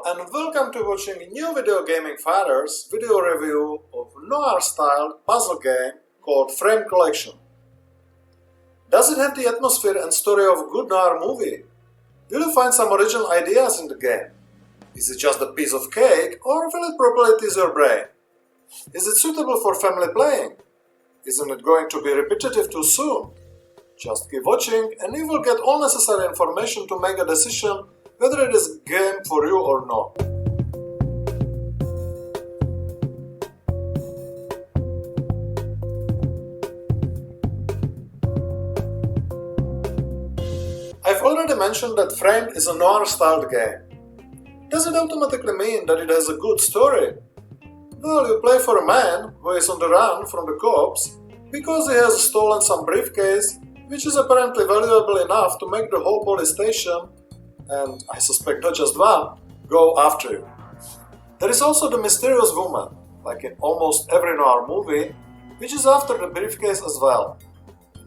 Hello and welcome to watching new VideoGaming Father's video review of noir-styled puzzle game called Frame Collection. Does it have the atmosphere and story of a good noir movie? Will you find some original ideas in the game? Is it just a piece of cake, or will it properly tease your brain? Is it suitable for family playing? Isn't it going to be repetitive too soon? Just keep watching and you will get all necessary information to make a decision whether it is a game for you or not. I've already mentioned that Framed is a noir-styled game. Does it automatically mean that it has a good story? Well, you play for a man who is on the run from the cops because he has stolen some briefcase, which is apparently valuable enough to make the whole police station, and I suspect not just one, go after you. There is also the mysterious woman, like in almost every noir movie, which is after the briefcase as well.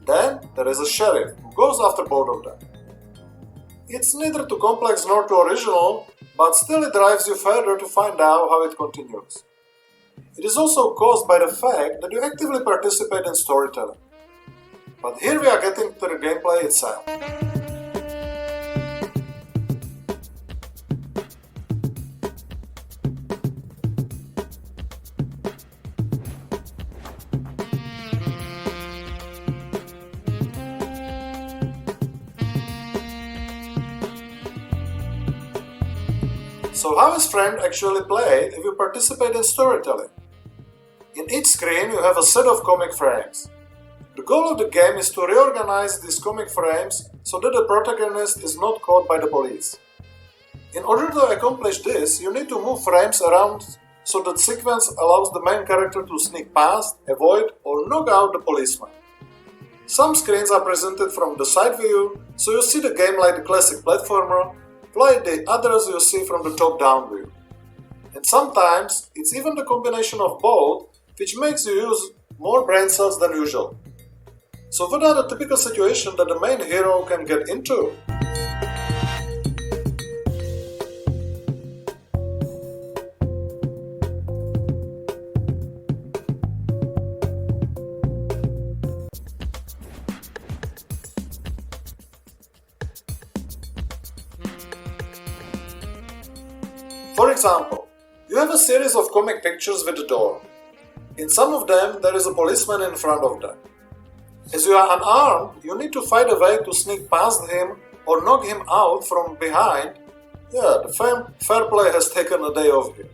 Then there is a sheriff who goes after both of them. It's neither too complex nor too original, but still it drives you further to find out how it continues. It is also caused by the fact that you actively participate in storytelling. But here we are getting to the gameplay itself. So how is Framed actually played if you participate in storytelling? In each screen you have a set of comic frames. The goal of the game is to reorganize these comic frames so that the protagonist is not caught by the police. In order to accomplish this, you need to move frames around so that sequence allows the main character to sneak past, avoid, or knock out the policeman. Some screens are presented from the side view, so you see the game like the classic platformer, while the others you see from the top-down view. And sometimes it's even the combination of both, which makes you use more brain cells than usual. So what are the typical situations that the main hero can get into? For example, you have a series of comic pictures with a door. In some of them, there is a policeman in front of them. As you are unarmed, you need to find a way to sneak past him or knock him out from behind. Yeah, the fair play has taken a day off here.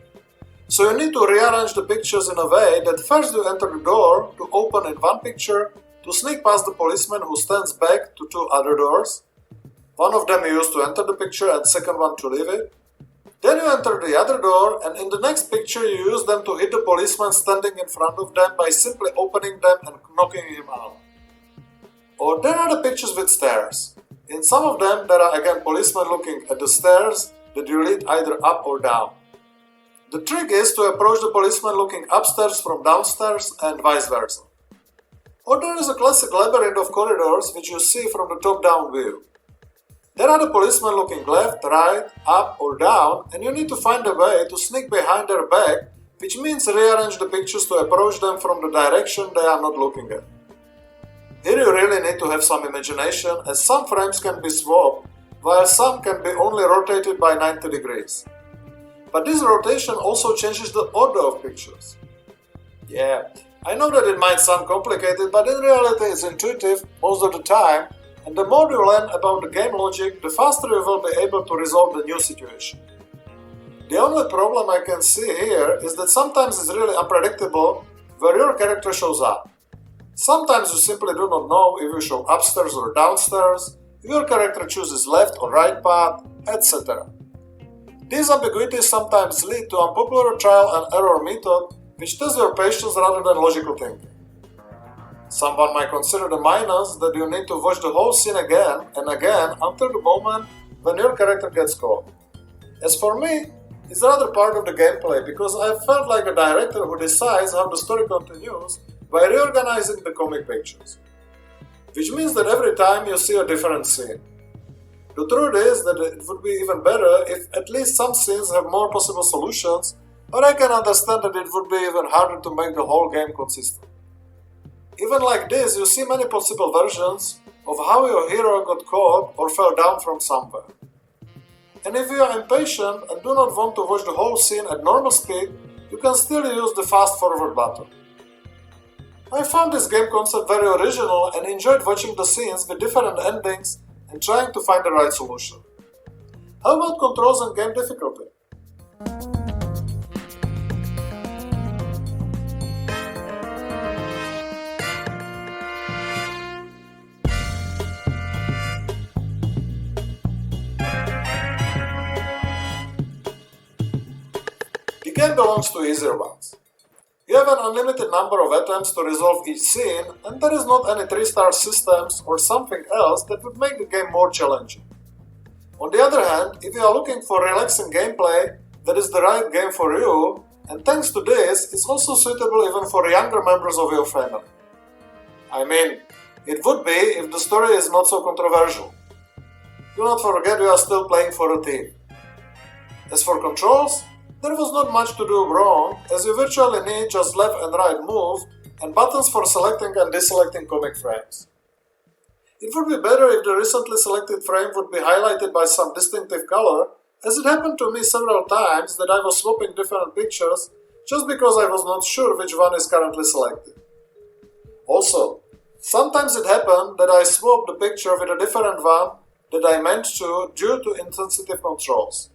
So you need to rearrange the pictures in a way that first you enter the door to open in one picture, to sneak past the policeman who stands back to two other doors. One of them you use to enter the picture and second one to leave it. Then you enter the other door, and in the next picture you use them to hit the policeman standing in front of them by simply opening them and knocking him out. Or there are the pictures with stairs. In some of them there are again policemen looking at the stairs that you lead either up or down. The trick is to approach the policeman looking upstairs from downstairs and vice versa. Or there is a classic labyrinth of corridors which you see from the top-down view. There are the policemen looking left, right, up or down, and you need to find a way to sneak behind their back, which means rearrange the pictures to approach them from the direction they are not looking at. Here you really need to have some imagination, as some frames can be swapped, while some can be only rotated by 90 degrees. But this rotation also changes the order of pictures. Yeah, I know that it might sound complicated, but in reality it's intuitive most of the time, and the more you learn about the game logic, the faster you will be able to resolve the new situation. The only problem I can see here is that sometimes it's really unpredictable where your character shows up. Sometimes you simply do not know if you show upstairs or downstairs, if your character chooses left or right path, etc. These ambiguities sometimes lead to unpopular trial and error method, which tests your patience rather than logical thinking. Someone might consider the minus that you need to watch the whole scene again and again until the moment when your character gets caught. As for me, it's rather part of the gameplay because I felt like a director who decides how the story continues by reorganizing the comic pictures. Which means that every time you see a different scene. The truth is that it would be even better if at least some scenes have more possible solutions, but I can understand that it would be even harder to make the whole game consistent. Even like this, you see many possible versions of how your hero got caught or fell down from somewhere. And if you are impatient and do not want to watch the whole scene at normal speed, you can still use the fast forward button. I found this game concept very original and enjoyed watching the scenes with different endings and trying to find the right solution. How about controls and game difficulty? The game belongs to easier ones. You have an unlimited number of attempts to resolve each scene, and there is not any 3-star systems or something else that would make the game more challenging. On the other hand, if you are looking for relaxing gameplay, that is the right game for you, and thanks to this, it's also suitable even for younger members of your family. I mean, it would be if the story is not so controversial. Do not forget you are still playing for a team. As for controls, there was not much to do wrong, as you virtually need just left and right move and buttons for selecting and deselecting comic frames. It would be better if the recently selected frame would be highlighted by some distinctive color, as it happened to me several times that I was swapping different pictures just because I was not sure which one is currently selected. Also, sometimes it happened that I swapped the picture with a different one that I meant to due to insensitive controls.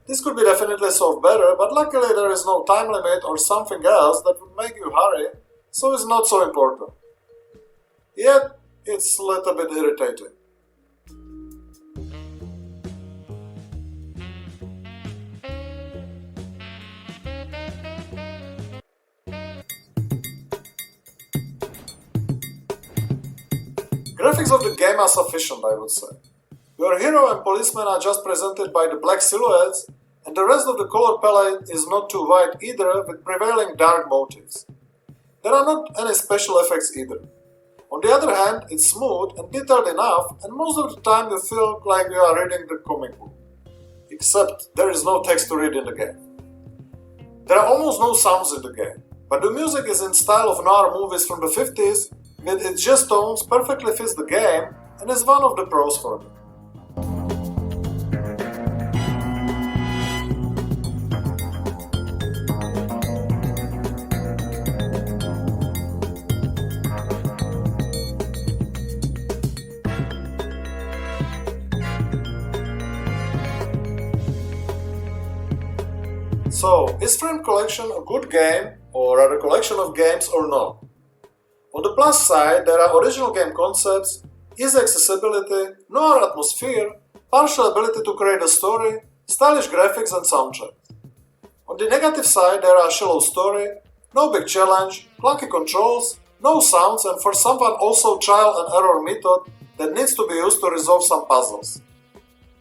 This could be definitely solved better, but luckily there is no time limit or something else that would make you hurry, so it's not so important. Yet, it's a little bit irritating. Graphics of the game are sufficient, I would say. Your hero and policeman are just presented by the black silhouettes, and the rest of the color palette is not too white either, with prevailing dark motifs. There are not any special effects either. On the other hand, it's smooth and detailed enough, and most of the time you feel like you are reading the comic book. Except there is no text to read in the game. There are almost no sounds in the game, but the music is in style of noir movies from the 50s, with its jazz tones perfectly fits the game and is one of the pros for me. So, is Frame Collection a good game, or are a collection of games or not? On the plus side, there are original game concepts, easy accessibility, noir atmosphere, partial ability to create a story, stylish graphics and soundtrack. On the negative side, there are shallow story, no big challenge, clunky controls, no sounds, and for someone also trial and error method that needs to be used to resolve some puzzles.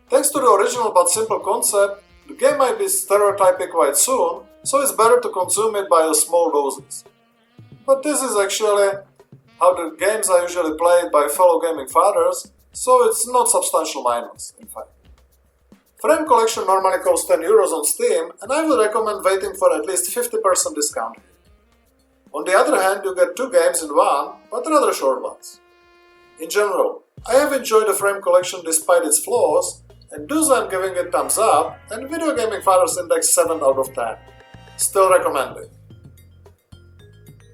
Thanks to the original but simple concept, the game might be stereotypic quite soon, so it's better to consume it by a small doses. But this is actually how the games are usually played by fellow gaming fathers, so it's not substantial minus, in fact. Frame Collection normally costs €10 on Steam, and I would recommend waiting for at least 50% discount. On the other hand, you get 2 games in one, but rather short ones. In general, I have enjoyed the Frame Collection despite its flaws, and thus I'm giving it thumbs up, and VideoGaming Father's index 7 out of 10. Still recommended.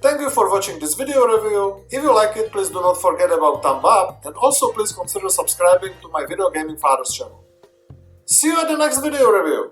Thank you for watching this video review. If you like it, please do not forget about thumb up, and also please consider subscribing to my VideoGaming Father's channel. See you at the next video review!